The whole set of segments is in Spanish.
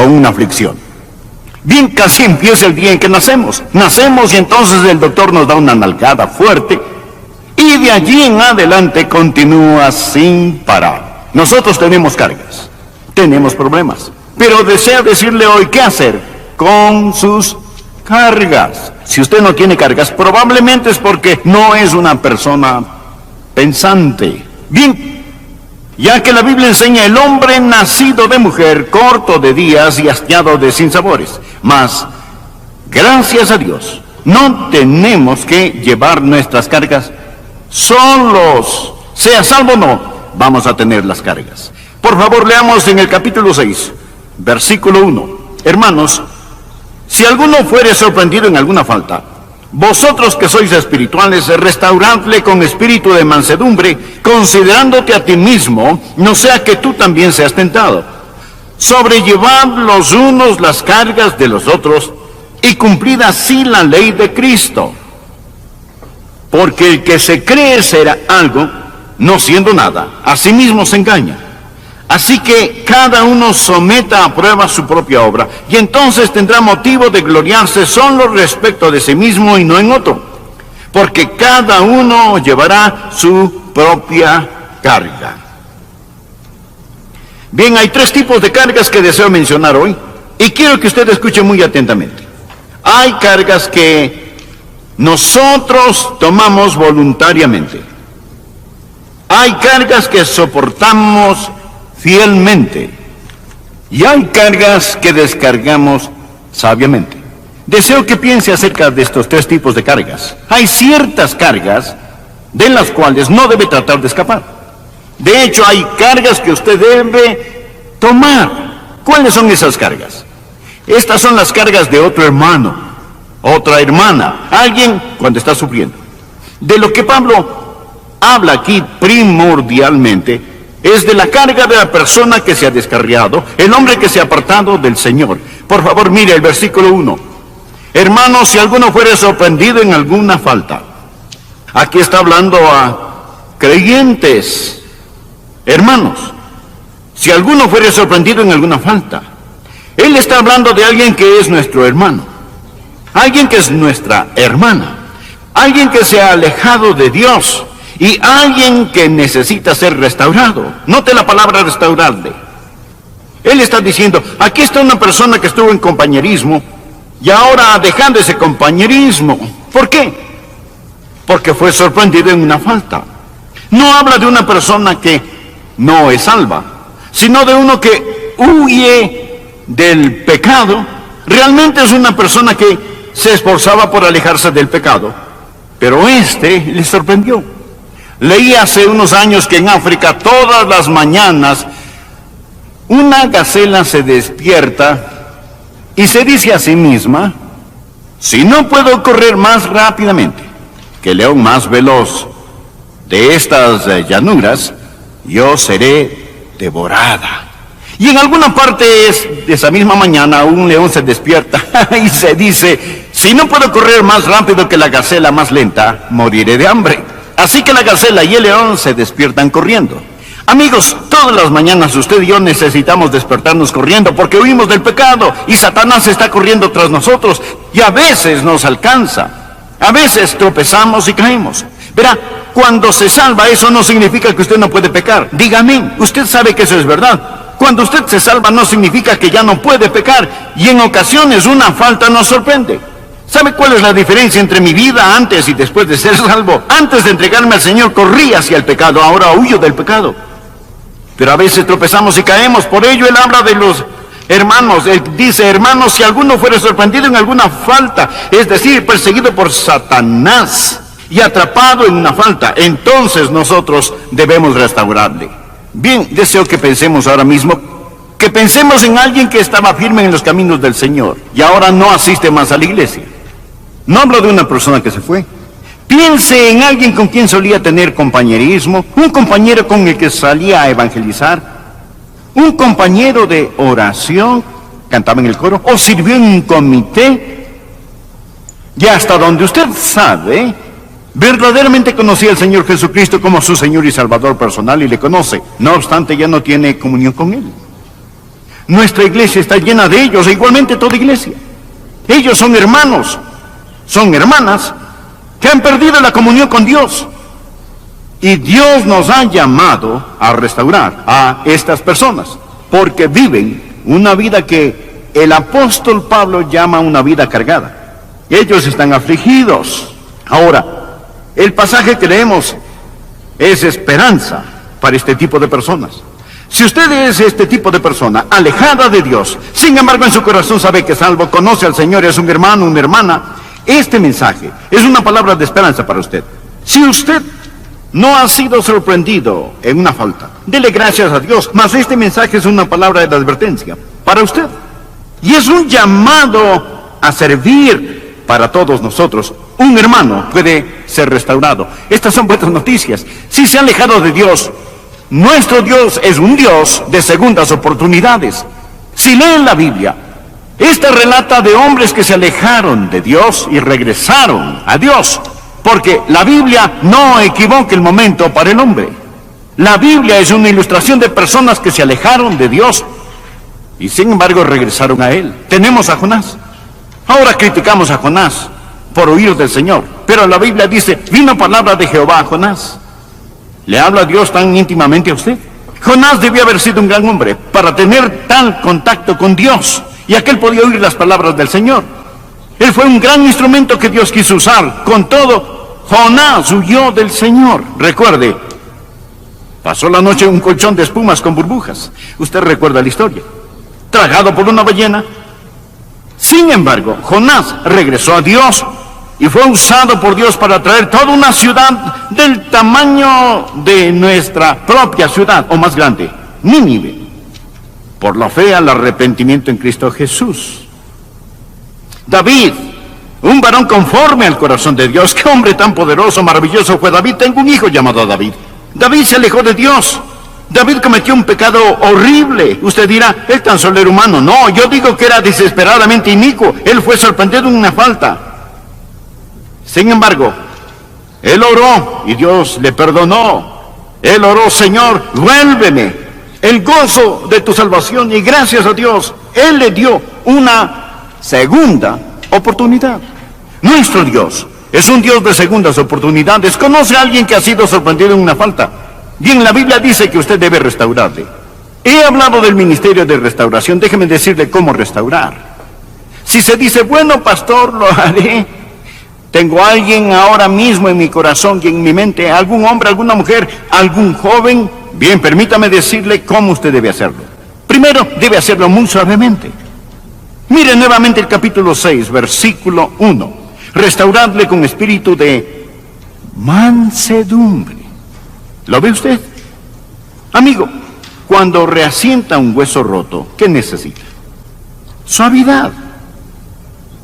con una aflicción. Bien, casi empieza el día en que nacemos. Nacemos y entonces el doctor nos da una nalgada fuerte y de allí en adelante continúa sin parar. Nosotros tenemos cargas, tenemos problemas, pero deseo decirle hoy qué hacer con sus cargas. Si usted no tiene cargas, probablemente es porque no es una persona pensante. Bien, ya que la Biblia enseña el hombre nacido de mujer, corto de días y hastiado de sinsabores. Mas, gracias a Dios, no tenemos que llevar nuestras cargas solos. Sea salvo o no, vamos a tener las cargas. Por favor, leamos en el capítulo 6, versículo 1. Hermanos, si alguno fuere sorprendido en alguna falta, vosotros que sois espirituales, restauradle con espíritu de mansedumbre, considerándote a ti mismo, no sea que tú también seas tentado. Sobrellevad los unos las cargas de los otros, y cumplid así la ley de Cristo. Porque el que se cree ser algo, no siendo nada, a sí mismo se engaña. Así que cada uno someta a prueba su propia obra, y entonces tendrá motivo de gloriarse solo respecto de sí mismo y no en otro, porque cada uno llevará su propia carga. Bien, hay tres tipos de cargas que deseo mencionar hoy, y quiero que usted escuche muy atentamente. Hay cargas que nosotros tomamos voluntariamente. Hay cargas que soportamos fielmente, y hay cargas que descargamos sabiamente. Deseo que piense acerca de estos tres tipos de cargas. Hay ciertas cargas de las cuales no debe tratar de escapar. De hecho, hay cargas que usted debe tomar. ¿Cuáles son esas cargas? Estas son las cargas de otro hermano, otra hermana, alguien cuando está sufriendo. De lo que Pablo habla aquí primordialmente es de la carga de la persona que se ha descarriado, el hombre que se ha apartado del Señor. Por favor, mire el versículo 1. Hermanos, si alguno fuere sorprendido en alguna falta. Aquí está hablando a creyentes. Hermanos, si alguno fuere sorprendido en alguna falta. Él está hablando de alguien que es nuestro hermano, alguien que es nuestra hermana, alguien que se ha alejado de Dios, y alguien que necesita ser restaurado. Note la palabra restaurarle. Él está diciendo, aquí está una persona que estuvo en compañerismo y ahora dejando ese compañerismo. ¿Por qué? Porque fue sorprendido en una falta. No habla de una persona que no es salva, sino de uno que huye del pecado. Realmente es una persona que se esforzaba por alejarse del pecado, pero le sorprendió. Leí hace unos años que en África todas las mañanas una gacela se despierta y se dice a sí misma, si no puedo correr más rápidamente que el león más veloz de estas llanuras, yo seré devorada. Y en alguna parte de esa misma mañana un león se despierta y se dice, si no puedo correr más rápido que la gacela más lenta, moriré de hambre. Así que la gacela y el león se despiertan corriendo. Amigos, todas las mañanas usted y yo necesitamos despertarnos corriendo porque huimos del pecado y Satanás está corriendo tras nosotros y a veces nos alcanza. A veces tropezamos y caemos. Verá, cuando se salva eso no significa que usted no puede pecar. Dígame, usted sabe que eso es verdad. Cuando usted se salva no significa que ya no puede pecar y en ocasiones una falta nos sorprende. ¿Sabe cuál es la diferencia entre mi vida antes y después de ser salvo? Antes de entregarme al Señor corrí hacia el pecado, ahora huyo del pecado. Pero a veces tropezamos y caemos, por ello Él habla de los hermanos. Él dice, hermanos, si alguno fuere sorprendido en alguna falta, es decir, perseguido por Satanás y atrapado en una falta, entonces nosotros debemos restaurarle. Bien, deseo que pensemos ahora mismo, que pensemos en alguien que estaba firme en los caminos del Señor y ahora no asiste más a la iglesia. No hablo de una persona que se fue. Piense en alguien con quien solía tener compañerismo, un compañero con el que salía a evangelizar, un compañero de oración, cantaba en el coro, o sirvió en un comité. Y hasta donde usted sabe, verdaderamente conocía al Señor Jesucristo como su Señor y Salvador personal y le conoce. No obstante, ya no tiene comunión con Él. Nuestra iglesia está llena de ellos, e igualmente toda iglesia. Ellos son hermanos, son hermanas, que han perdido la comunión con Dios. Y Dios nos ha llamado a restaurar a estas personas, porque viven una vida que el apóstol Pablo llama una vida cargada. Ellos están afligidos. Ahora, el pasaje que leemos es esperanza para este tipo de personas. Si usted es este tipo de persona, alejada de Dios, sin embargo en su corazón sabe que es salvo, conoce al Señor, es un hermano, una hermana, este mensaje es una palabra de esperanza para usted. Si usted no ha sido sorprendido en una falta, dele gracias a Dios, mas este mensaje es una palabra de advertencia para usted. Y es un llamado a servir para todos nosotros. Un hermano puede ser restaurado. Estas son buenas noticias. Si se ha alejado de Dios, nuestro Dios es un Dios de segundas oportunidades. Si leen la Biblia, esta relata de hombres que se alejaron de Dios y regresaron a Dios. Porque la Biblia no equivoca el momento para el hombre. La Biblia es una ilustración de personas que se alejaron de Dios y sin embargo regresaron a Él. Tenemos a Jonás. Ahora criticamos a Jonás por huir del Señor, pero la Biblia dice, vino palabra de Jehová a Jonás. ¿Le habla Dios tan íntimamente a usted? Jonás debió haber sido un gran hombre para tener tal contacto con Dios, y aquel podía oír las palabras del Señor. Él fue un gran instrumento que Dios quiso usar. Con todo, Jonás huyó del Señor. Recuerde, pasó la noche en un colchón de espumas con burbujas. Usted recuerda la historia. Tragado por una ballena. Sin embargo, Jonás regresó a Dios y fue usado por Dios para traer toda una ciudad del tamaño de nuestra propia ciudad, o más grande, Nínive, por la fe al arrepentimiento en Cristo Jesús. David, un varón conforme al corazón de Dios. ¡Qué hombre tan poderoso, maravilloso fue David! Tengo un hijo llamado David. David se alejó de Dios. David cometió un pecado horrible. Usted dirá, él tan solo era humano. No, yo digo que era desesperadamente inicuo. Él fue sorprendido en una falta. Sin embargo, él oró y Dios le perdonó. Él oró, Señor, vuélveme el gozo de tu salvación, y gracias a Dios, Él le dio una segunda oportunidad. Nuestro Dios es un Dios de segundas oportunidades. ¿Conoce a alguien que ha sido sorprendido en una falta? Bien, la Biblia dice que usted debe restaurarle. He hablado del ministerio de restauración. Déjeme decirle cómo restaurar. Si se dice, bueno, pastor, lo haré. Tengo a alguien ahora mismo en mi corazón y en mi mente, algún hombre, alguna mujer, algún joven. Bien, permítame decirle cómo usted debe hacerlo. Primero, debe hacerlo muy suavemente. Mire nuevamente el capítulo 6, versículo 1. Restauradle con espíritu de mansedumbre. ¿Lo ve usted? Amigo, cuando reasienta un hueso roto, ¿qué necesita? Suavidad.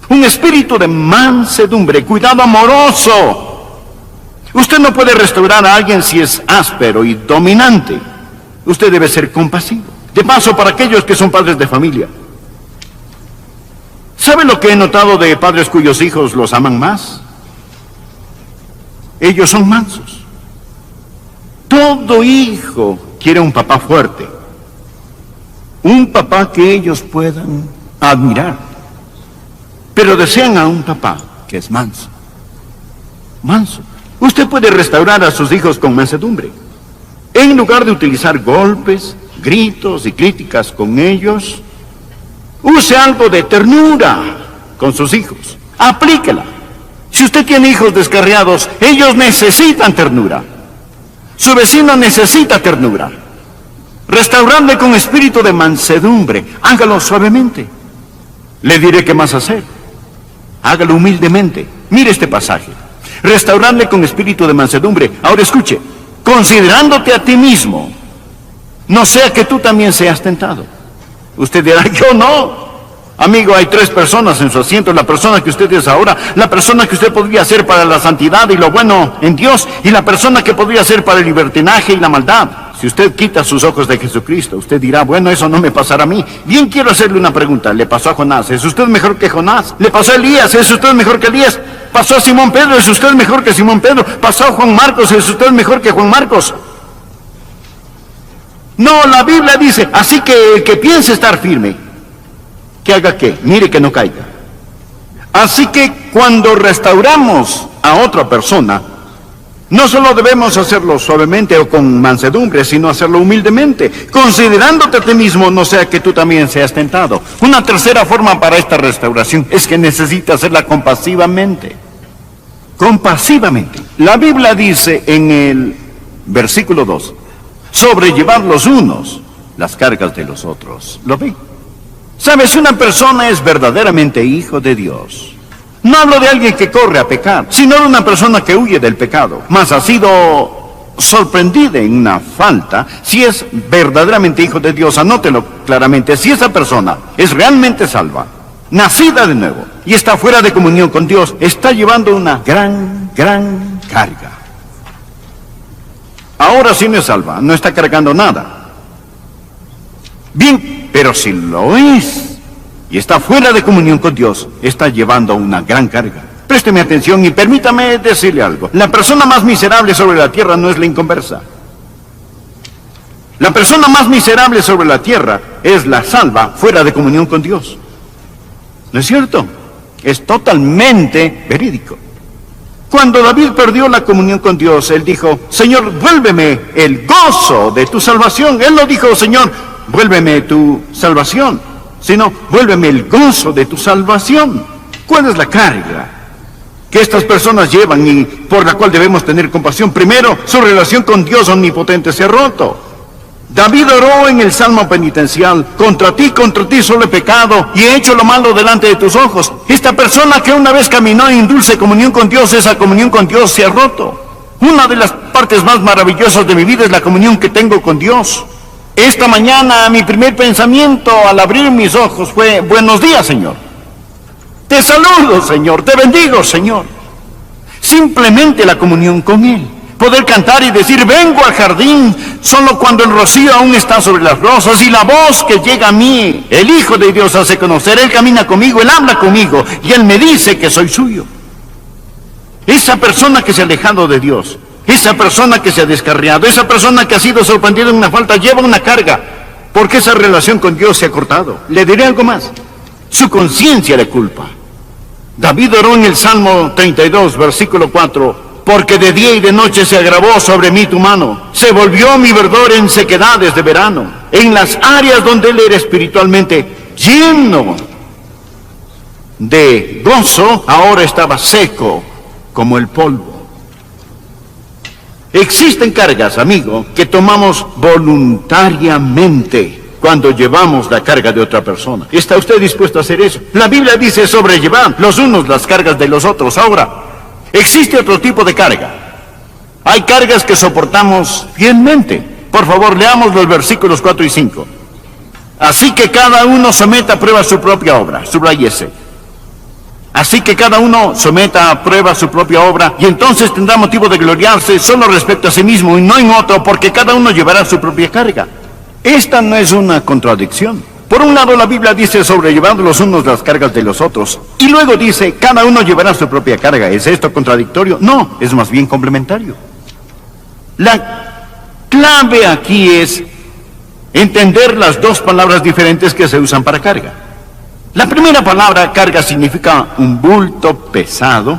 Un espíritu de mansedumbre, cuidado amoroso. Usted no puede restaurar a alguien si es áspero y dominante. Usted debe ser compasivo. De paso, para aquellos que son padres de familia, ¿sabe lo que he notado de padres cuyos hijos los aman más? Ellos son mansos. Todo hijo quiere un papá fuerte, un papá que ellos puedan admirar, pero desean a un papá que es manso. Manso. Usted puede restaurar a sus hijos con mansedumbre. En lugar de utilizar golpes, gritos y críticas con ellos, use algo de ternura con sus hijos. Aplíquela. Si usted tiene hijos descarriados, ellos necesitan ternura. Su vecino necesita ternura. Restaurarle con espíritu de mansedumbre. Hágalo suavemente. Le diré qué más hacer. Hágalo humildemente. Mire este pasaje. Restaurarle con espíritu de mansedumbre. Ahora escuche. Considerándote a ti mismo, no sea que tú también seas tentado. Usted dirá, yo no. Amigo, hay tres personas en su asiento: la persona que usted es ahora, la persona que usted podría ser para la santidad y lo bueno en Dios, y la persona que podría ser para el libertinaje y la maldad. Si usted quita sus ojos de Jesucristo, usted dirá, bueno, eso no me pasará a mí. Bien, quiero hacerle una pregunta. ¿Le pasó a Jonás? ¿Es usted mejor que Jonás? ¿Le pasó a Elías? ¿Es usted mejor que Elías? ¿Pasó a Simón Pedro? ¿Es usted mejor que Simón Pedro? ¿Pasó a Juan Marcos? ¿Es usted mejor que Juan Marcos? No, la Biblia dice, así que el que piense estar firme, ¿que haga qué? Mire que no caiga. Así que cuando restauramos a otra persona, no solo debemos hacerlo suavemente o con mansedumbre, sino hacerlo humildemente, considerándote a ti mismo, no sea que tú también seas tentado. Una tercera forma para esta restauración es que necesitas hacerla compasivamente. Compasivamente. La Biblia dice en el versículo 2, sobrellevar los unos las cargas de los otros. ¿Lo ve? ¿Sabes? Una persona es verdaderamente hijo de Dios. No hablo de alguien que corre a pecar, sino de una persona que huye del pecado, mas ha sido sorprendida en una falta. Si es verdaderamente hijo de Dios, anótelo claramente, si esa persona es realmente salva, nacida de nuevo, y está fuera de comunión con Dios, está llevando una gran carga. Ahora si no es salva, no está cargando nada. Bien, pero si lo es, y está fuera de comunión con Dios, está llevando una gran carga. Présteme atención y permítame decirle algo. La persona más miserable sobre la tierra no es la inconversa. La persona más miserable sobre la tierra es la salva fuera de comunión con Dios. ¿No es cierto? Es totalmente verídico. Cuando David perdió la comunión con Dios, él dijo, Señor, vuélveme el gozo de tu salvación. Él no dijo, Señor, vuélveme tu salvación, sino vuélveme el gozo de tu salvación. ¿Cuál es la carga que estas personas llevan y por la cual debemos tener compasión? Primero, su relación con Dios omnipotente se ha roto. David oró en el Salmo penitencial, contra ti solo he pecado y he hecho lo malo delante de tus ojos. Esta persona que una vez caminó en dulce comunión con Dios, esa comunión con Dios se ha roto. Una de las partes más maravillosas de mi vida es la comunión que tengo con Dios. Esta mañana mi primer pensamiento al abrir mis ojos fue, buenos días, Señor. Te saludo, Señor, te bendigo, Señor. Simplemente la comunión con Él. Poder cantar y decir, vengo al jardín, solo cuando el rocío aún está sobre las rosas y la voz que llega a mí, el Hijo de Dios hace conocer, Él camina conmigo, Él habla conmigo y Él me dice que soy suyo. Esa persona que se ha alejado de Dios, esa persona que se ha descarriado, esa persona que ha sido sorprendida en una falta, lleva una carga, porque esa relación con Dios se ha cortado. Le diré algo más, su conciencia le culpa. David oró en el Salmo 32, versículo 4, porque de día y de noche se agravó sobre mí tu mano, se volvió mi verdor en sequedades de verano, en las áreas donde él era espiritualmente lleno de gozo, ahora estaba seco como el polvo. Existen cargas, amigo, que tomamos voluntariamente cuando llevamos la carga de otra persona. ¿Está usted dispuesto a hacer eso? La Biblia dice sobrellevar los unos las cargas de los otros. Ahora, existe otro tipo de carga. Hay cargas que soportamos fielmente. Por favor, leamos los versículos 4 y 5. Así que cada uno someta a prueba su propia obra. Subrayese. Así que cada uno someta a prueba su propia obra, y entonces tendrá motivo de gloriarse solo respecto a sí mismo y no en otro, porque cada uno llevará su propia carga. Esta no es una contradicción. Por un lado, la Biblia dice sobrellevando los unos las cargas de los otros, y luego dice cada uno llevará su propia carga. ¿Es esto contradictorio? No, es más bien complementario. La clave aquí es entender las dos palabras diferentes que se usan para carga. La primera palabra, carga, significa un bulto pesado,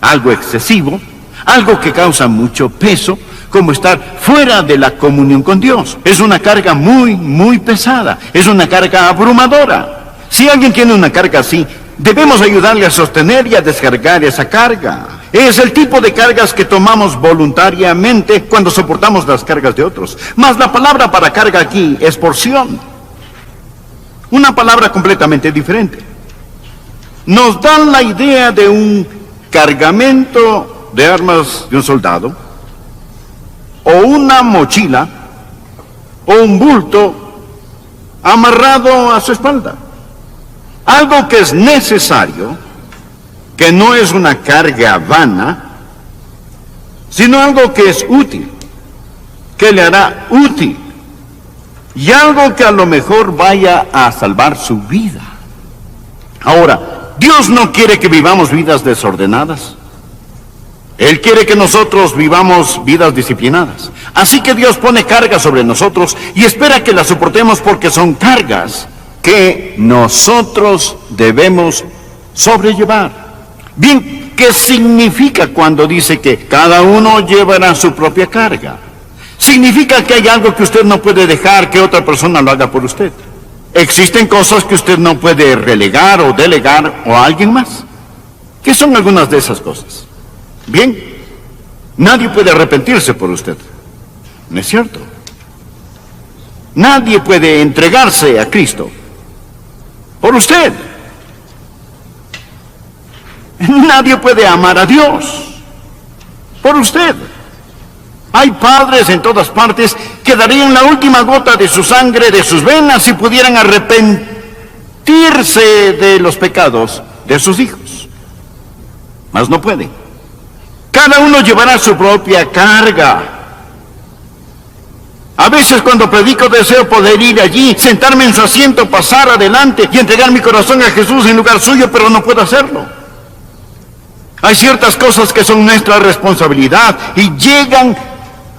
algo excesivo, algo que causa mucho peso, como estar fuera de la comunión con Dios. Es una carga muy pesada, es una carga abrumadora. Si alguien tiene una carga así, debemos ayudarle a sostener y a descargar esa carga. Es el tipo de cargas que tomamos voluntariamente cuando soportamos las cargas de otros. Mas la palabra para carga aquí es porción. Una palabra completamente diferente. Nos dan la idea de un cargamento de armas de un soldado, o una mochila, o un bulto amarrado a su espalda. Algo que es necesario, que no es una carga vana, sino algo que es útil, que le hará útil, y algo que a lo mejor vaya a salvar su vida. Ahora, Dios no quiere que vivamos vidas desordenadas. Él quiere que nosotros vivamos vidas disciplinadas. Así que Dios pone cargas sobre nosotros y espera que las soportemos porque son cargas que nosotros debemos sobrellevar. Bien, ¿qué significa cuando dice que cada uno llevará su propia carga? Significa que hay algo que usted no puede dejar que otra persona lo haga por usted. Existen cosas que usted no puede relegar o delegar a alguien más. ¿Qué son algunas de esas cosas? Bien, nadie puede arrepentirse por usted. ¿No es cierto? Nadie puede entregarse a Cristo por usted. Nadie puede amar a Dios por usted. Hay padres en todas partes que darían la última gota de su sangre, de sus venas, si pudieran arrepentirse de los pecados de sus hijos. Mas no pueden. Cada uno llevará su propia carga. A veces cuando predico deseo poder ir allí, sentarme en su asiento, pasar adelante y entregar mi corazón a Jesús en lugar suyo, pero no puedo hacerlo. Hay ciertas cosas que son nuestra responsabilidad y llegan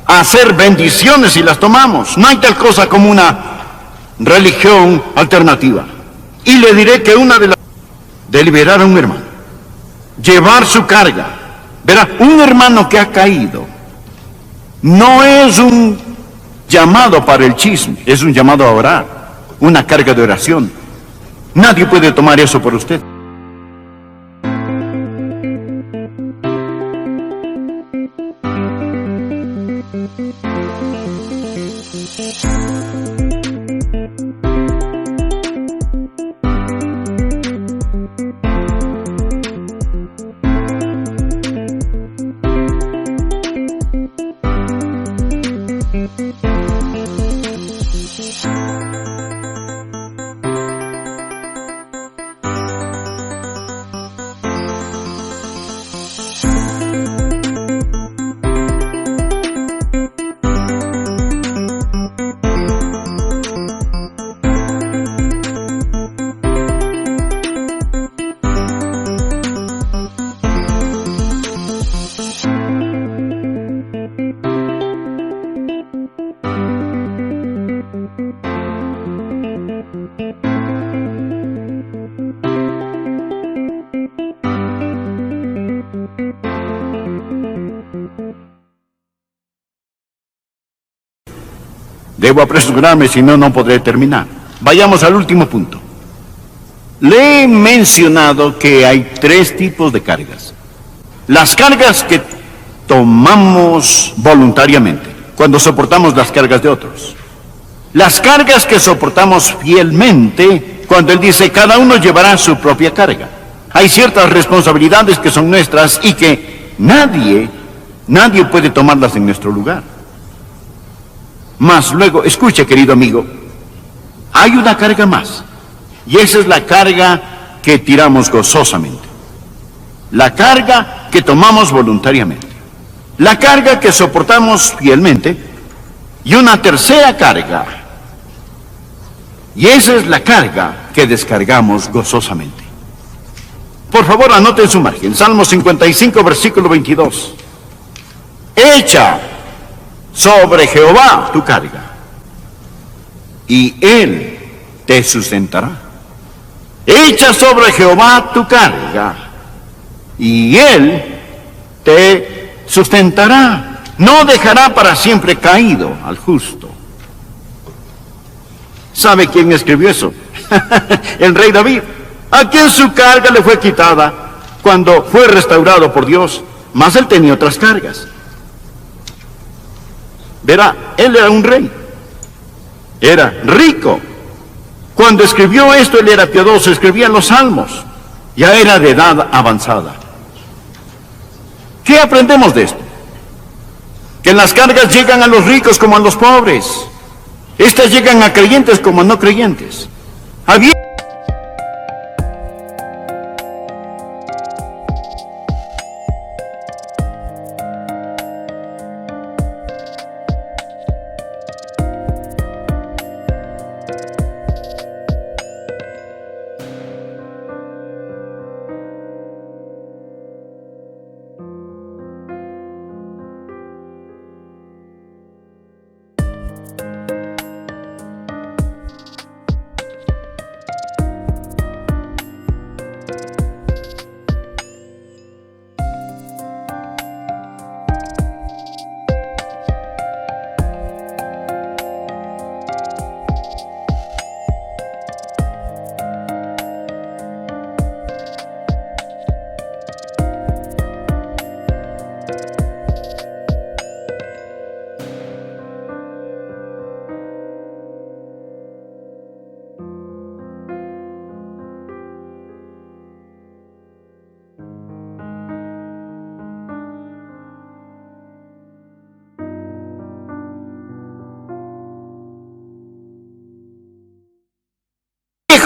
a ser bendiciones si las tomamos. No hay tal cosa como una religión alternativa. Y le diré que una de liberar a un hermano, llevar su carga. Verá, un hermano que ha caído no es un llamado para el chisme, es un llamado a orar, una carga de oración. Nadie puede tomar eso por usted. Debo apresurarme, si no, no podré terminar. Vayamos al último punto. Le he mencionado que hay tres tipos de cargas. Las cargas que tomamos voluntariamente, cuando soportamos las cargas de otros. Las cargas que soportamos fielmente, cuando Él dice, cada uno llevará su propia carga. Hay ciertas responsabilidades que son nuestras y que nadie puede tomarlas en nuestro lugar. Mas luego, escuche, querido amigo, hay una carga más, y esa es la carga que tiramos gozosamente, la carga que tomamos voluntariamente, la carga que soportamos fielmente, y una tercera carga, y esa es la carga que descargamos gozosamente. Por favor, anote en su margen, Salmo 55, versículo 22. Echa sobre Jehová tu carga, y Él te sustentará. Echa sobre Jehová tu carga, y Él te sustentará. No dejará para siempre caído al justo. ¿Sabe quién escribió eso? El rey David, a quien su carga le fue quitada cuando fue restaurado por Dios, mas él tenía otras cargas. Verá, él era un rey, era rico. Cuando escribió esto, él era piadoso, escribía los salmos, ya era de edad avanzada. ¿Qué aprendemos de esto? Que las cargas llegan a los ricos como a los pobres. Estas llegan a creyentes como a no creyentes. Había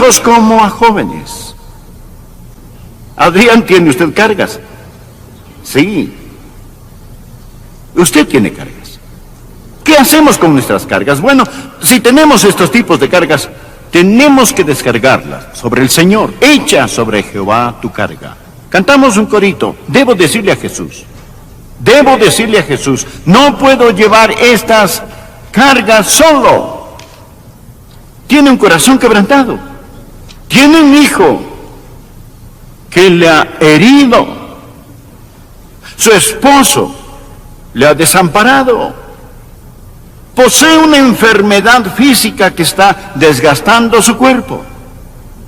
viejos como a jóvenes. Adrián, ¿tiene usted cargas? Sí. Usted tiene cargas. ¿Qué hacemos con nuestras cargas? Bueno, si tenemos estos tipos de cargas, tenemos que descargarlas sobre el Señor. Echa sobre Jehová tu carga. Cantamos un corito. Debo decirle a Jesús, no puedo llevar estas cargas solo. Tiene un corazón quebrantado. Tiene un hijo que le ha herido. Su esposo le ha desamparado. Posee una enfermedad física que está desgastando su cuerpo.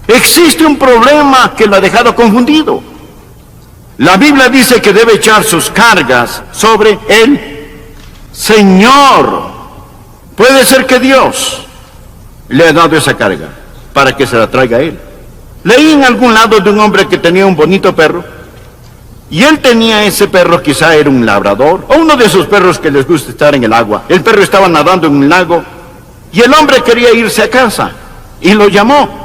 Existe un problema que lo ha dejado confundido. La Biblia dice que debe echar sus cargas sobre el Señor. Puede ser que Dios le ha dado esa carga para que se la traiga a él. Leí en algún lado de un hombre que tenía un bonito perro. Y él tenía ese perro, quizá era un labrador, o uno de esos perros que les gusta estar en el agua. El perro estaba nadando en un lago, y el hombre quería irse a casa, y lo llamó.